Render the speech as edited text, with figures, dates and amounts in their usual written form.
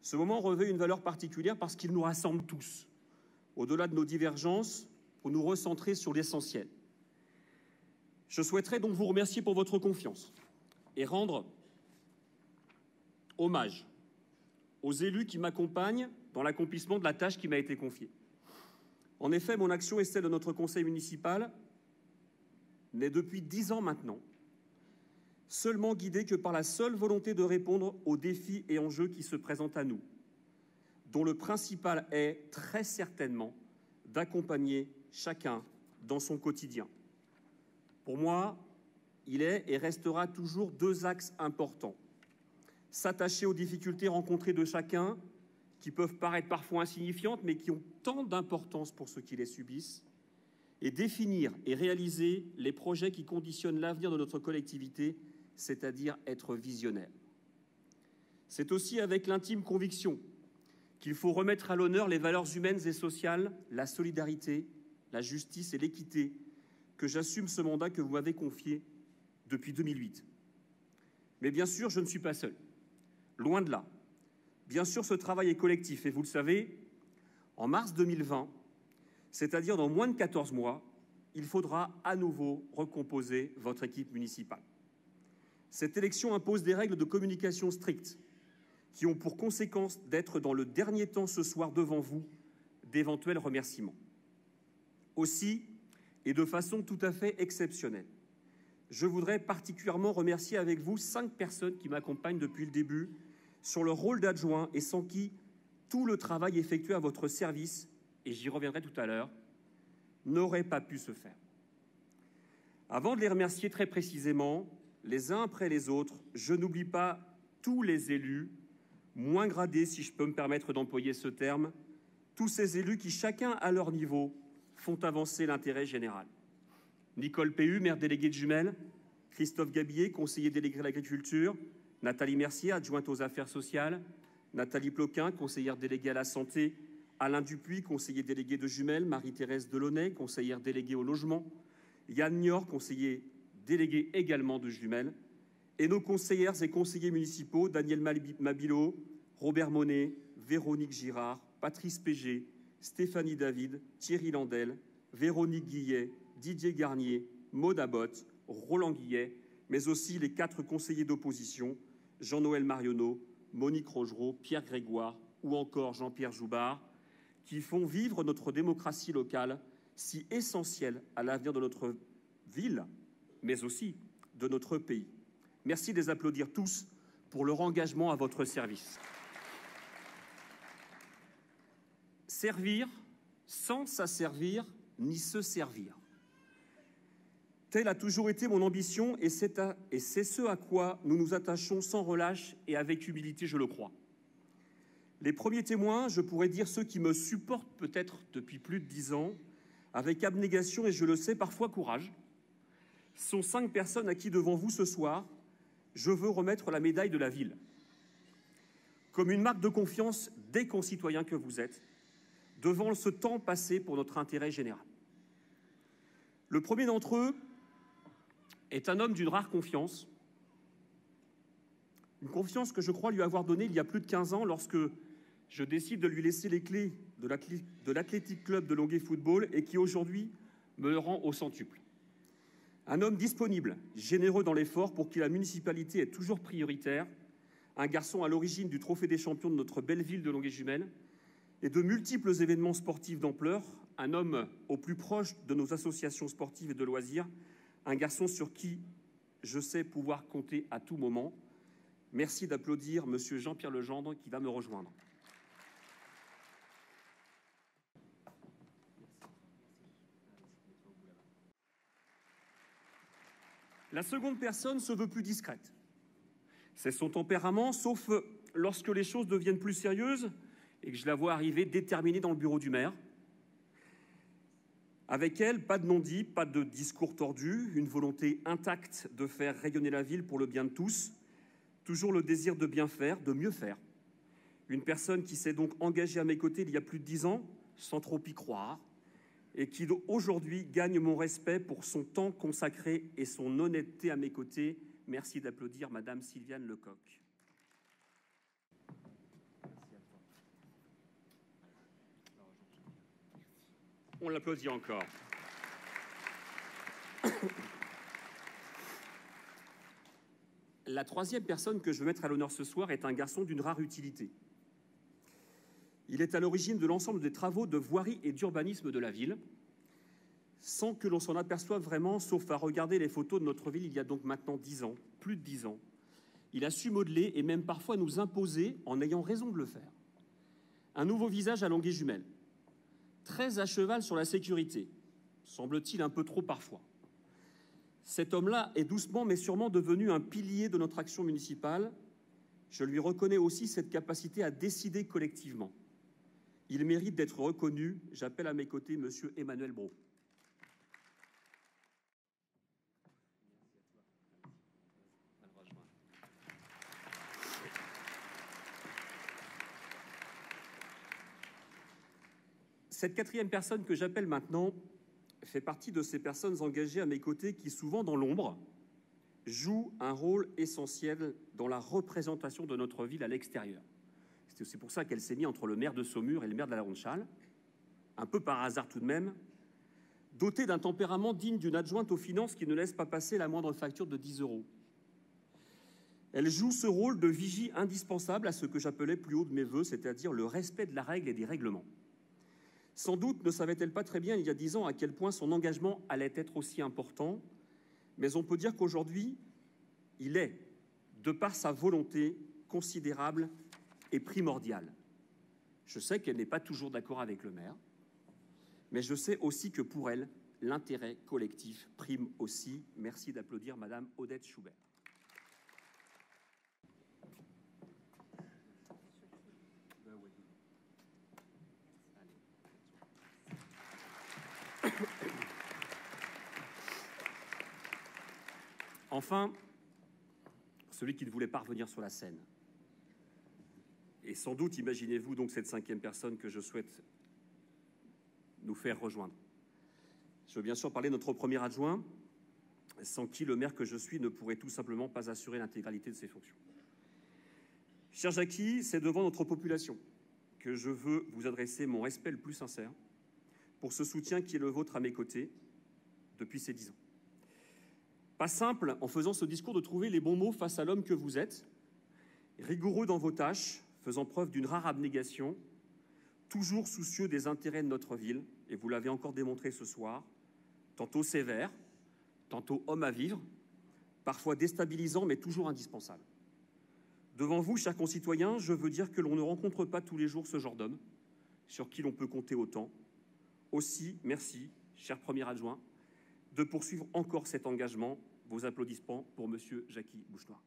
Ce moment revêt une valeur particulière parce qu'il nous rassemble tous, au-delà de nos divergences, pour nous recentrer sur l'essentiel. Je souhaiterais donc vous remercier pour votre confiance et rendre hommage aux élus qui m'accompagnent dans l'accomplissement de la tâche qui m'a été confiée. En effet, mon action et celle de notre conseil municipal n'est depuis 10 ans maintenant seulement guidée que par la seule volonté de répondre aux défis et enjeux qui se présentent à nous, dont le principal est très certainement d'accompagner chacun dans son quotidien. Pour moi, il est et restera toujours 2 axes importants. S'attacher aux difficultés rencontrées de chacun, qui peuvent paraître parfois insignifiantes, mais qui ont tant d'importance pour ceux qui les subissent, et définir et réaliser les projets qui conditionnent l'avenir de notre collectivité, c'est-à-dire être visionnaire. C'est aussi avec l'intime conviction qu'il faut remettre à l'honneur les valeurs humaines et sociales, la solidarité, la justice et l'équité, que j'assume ce mandat que vous m'avez confié depuis 2008. Mais bien sûr, je ne suis pas seul. Loin de là. Bien sûr, ce travail est collectif et vous le savez, en mars 2020, c'est-à-dire dans moins de 14 mois, il faudra à nouveau recomposer votre équipe municipale. Cette élection impose des règles de communication strictes qui ont pour conséquence d'être dans le dernier temps ce soir devant vous d'éventuels remerciements. Aussi, et de façon tout à fait exceptionnelle, je voudrais particulièrement remercier avec vous 5 personnes qui m'accompagnent depuis le début sur leur rôle d'adjoint et sans qui tout le travail effectué à votre service, et j'y reviendrai tout à l'heure, n'aurait pas pu se faire. Avant de les remercier très précisément, les uns après les autres, je n'oublie pas tous les élus, moins gradés si je peux me permettre d'employer ce terme, tous ces élus qui, chacun à leur niveau, font avancer l'intérêt général. Nicole Péhu, maire déléguée de Jumelles, Christophe Gabillet, conseiller délégué à l'agriculture, Nathalie Mercier, adjointe aux affaires sociales, Nathalie Ploquin, conseillère déléguée à la santé, Alain Dupuis, conseiller délégué de Jumelles, Marie-Thérèse Delaunay, conseillère déléguée au logement, Yann Nior, conseiller délégué également de Jumelles, et nos conseillères et conseillers municipaux, Daniel Mabilot, Robert Monet, Véronique Girard, Patrice Pégé, Stéphanie David, Thierry Landel, Véronique Guillet, Didier Garnier, Maud Abbott, Roland Guillet, mais aussi les 4 conseillers d'opposition, Jean-Noël Marionneau, Monique Rogereau, Pierre Grégoire ou encore Jean-Pierre Joubard, qui font vivre notre démocratie locale, si essentielle à l'avenir de notre ville, mais aussi de notre pays. Merci de les applaudir tous pour leur engagement à votre service. Servir sans s'asservir ni se servir. Telle a toujours été mon ambition et c'est ce à quoi nous nous attachons sans relâche et avec humilité, je le crois. Les premiers témoins, je pourrais dire ceux qui me supportent peut-être depuis plus de 10 ans, avec abnégation et je le sais, parfois courage, sont 5 personnes à qui, devant vous ce soir, je veux remettre la médaille de la ville. Comme une marque de confiance des concitoyens que vous êtes, devant ce temps passé pour notre intérêt général. Le premier d'entre eux est un homme d'une rare confiance, une confiance que je crois lui avoir donnée il y a plus de 15 ans lorsque je décide de lui laisser les clés de l'Athletic Club de Longueuil Football et qui aujourd'hui me le rend au centuple. Un homme disponible, généreux dans l'effort pour qui la municipalité est toujours prioritaire, un garçon à l'origine du Trophée des champions de notre belle ville de Longueuil-Jumelles et de multiples événements sportifs d'ampleur, un homme au plus proche de nos associations sportives et de loisirs, un garçon sur qui je sais pouvoir compter à tout moment. Merci d'applaudir Monsieur Jean-Pierre Legendre qui va me rejoindre. La seconde personne se veut plus discrète. C'est son tempérament, sauf lorsque les choses deviennent plus sérieuses et que je la vois arriver déterminée dans le bureau du maire. Avec elle, pas de non-dit, pas de discours tordu, une volonté intacte de faire rayonner la ville pour le bien de tous, toujours le désir de bien faire, de mieux faire. Une personne qui s'est donc engagée à mes côtés il y a plus de 10 ans, sans trop y croire, et qui aujourd'hui gagne mon respect pour son temps consacré et son honnêteté à mes côtés. Merci d'applaudir Madame Sylviane Lecoq. Merci à On l'applaudit encore. La troisième personne que je veux mettre à l'honneur ce soir est un garçon d'une rare utilité. Il est à l'origine de l'ensemble des travaux de voirie et d'urbanisme de la ville, sans que l'on s'en aperçoive vraiment, sauf à regarder les photos de notre ville il y a donc maintenant 10 ans, plus de 10 ans. Il a su modeler et même parfois nous imposer, en ayant raison de le faire, un nouveau visage à Longueuil-Jumelles, très à cheval sur la sécurité, semble-t-il un peu trop parfois. Cet homme-là est doucement mais sûrement devenu un pilier de notre action municipale. Je lui reconnais aussi cette capacité à décider collectivement. Il mérite d'être reconnu. J'appelle à mes côtés Monsieur Emmanuel Brault. Cette quatrième personne que j'appelle maintenant fait partie de ces personnes engagées à mes côtés qui, souvent dans l'ombre, jouent un rôle essentiel dans la représentation de notre ville à l'extérieur. C'est aussi pour ça qu'elle s'est mise entre le maire de Saumur et le maire de la Ronde-Châle, un peu par hasard tout de même, dotée d'un tempérament digne d'une adjointe aux finances qui ne laisse pas passer la moindre facture de 10 €. Elle joue ce rôle de vigie indispensable à ce que j'appelais plus haut de mes voeux, c'est-à-dire le respect de la règle et des règlements. Sans doute ne savait-elle pas très bien il y a 10 ans à quel point son engagement allait être aussi important, mais on peut dire qu'aujourd'hui, il est, de par sa volonté, considérable et primordial. Je sais qu'elle n'est pas toujours d'accord avec le maire, mais je sais aussi que pour elle, l'intérêt collectif prime aussi. Merci d'applaudir Madame Odette Schubert. Enfin, celui qui ne voulait pas revenir sur la scène. Et sans doute, imaginez-vous donc cette cinquième personne que je souhaite nous faire rejoindre. Je veux bien sûr parler de notre premier adjoint, sans qui le maire que je suis ne pourrait tout simplement pas assurer l'intégralité de ses fonctions. Cher Jackie, c'est devant notre population que je veux vous adresser mon respect le plus sincère pour ce soutien qui est le vôtre à mes côtés depuis ces 10 ans. Pas simple, en faisant ce discours, de trouver les bons mots face à l'homme que vous êtes, rigoureux dans vos tâches, faisant preuve d'une rare abnégation, toujours soucieux des intérêts de notre ville, et vous l'avez encore démontré ce soir, tantôt sévère, tantôt homme à vivre, parfois déstabilisant, mais toujours indispensable. Devant vous, chers concitoyens, je veux dire que l'on ne rencontre pas tous les jours ce genre d'homme, sur qui l'on peut compter autant. Aussi, merci, cher premier adjoint, de poursuivre encore cet engagement. Vos applaudissements pour Monsieur Jackie Bouchetoir.